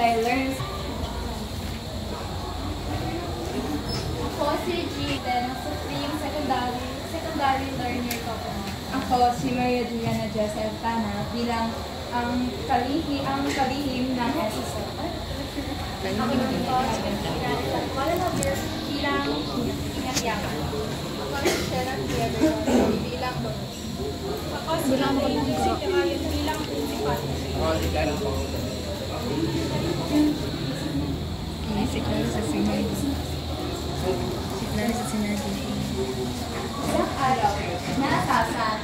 tayo learners. Ako si G10, Supreme Secondary Learner ko po. Ako si Maria Juliana Joseph Tana bilang ang kalihim ng SSO. Ako naman po si Katrina Colonel bilang inakyakan. Ako si Sharon Diego bilang bonus. Ako si Ryan bilang principal. Ako si Clara po. Si Clara sa sinag. Si Clara sa sinag. Isang araw, naatasan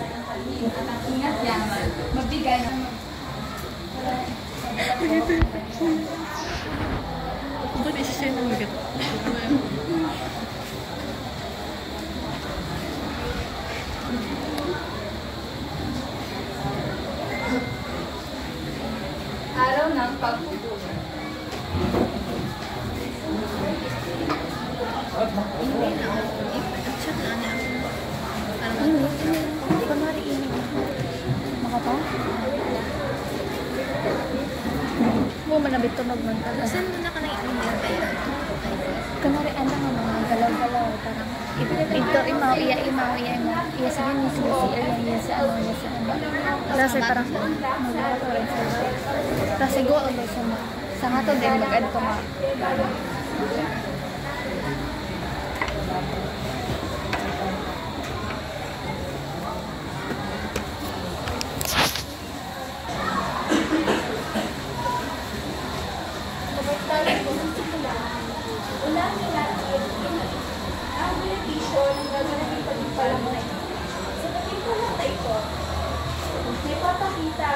ng kalihim at ang ingat yaman magbigay ng Ba't isa ng magat? araw ng pagpupuno. Hindi na ako. I-chat na niya ako. Kunwari ini. Makapa? Mo manabit tunog man ka. Saan mo na ka naiintindihan tayo? Kunwari ano nga mga galaw-galaw. Parang ito imaw, iya sige ni iya sa ano, iya sa ano. Kasi parang kasi go ulo sa nga to din mag-add ko nga. Unahin natin ang benepisyo ng gaganapin pagpapalamay. Sa pagpapalamay na ito, may papakita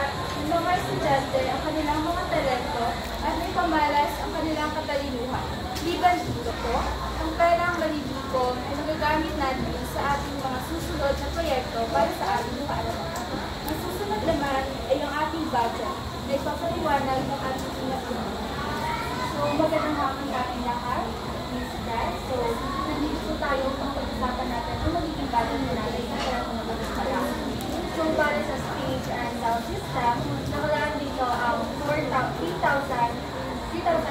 ng mga estudyante ang kanilang mga talento at may pamalas ang kanilang katalinuhan. Liban dito po, ang perang maliligo ay magagamit natin sa ating mga susunod na proyekto para sa ating kaalaman. Ang susunod naman ay ang ating budget na ipapaliwanag ng ating pinag-unahan. So, magandang hapon natin lahat. So, nandito po tayo kung pag-usapan natin kung magiging budget na natin sa kaya kung nag-usapan. So, para sa stage and sound system, nakalaan dito ang 3,000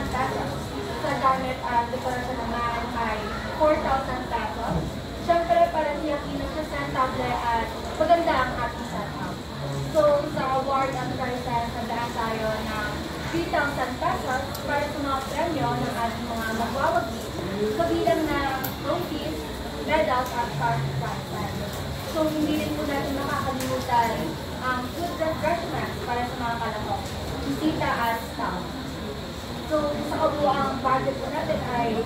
pesos. Sa gamit at dekorasyon naman ay 4,000 pesos. Siyempre, para tiyakin na presentable at maganda ang ating setup. So, sa award and prizes, nagdaan tayo ng 3,000 pesos para sa mga premyo ng ating mga magwawagi, kabilang na trophies, medals at cash prizes. So, hindi rin po natin makakalimutan ang food refreshments para sa mga kalahok, bisita at staff. So, sa kabuuang budget po natin ay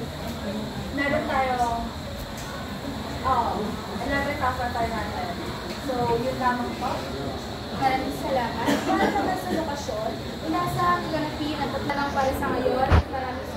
meron tayong 11,000 tayo natin. So, yun lamang po. Maraming salamat. Para naman sa lokasyon, inaasahan ganapin at lang para sa ngayon. Maraming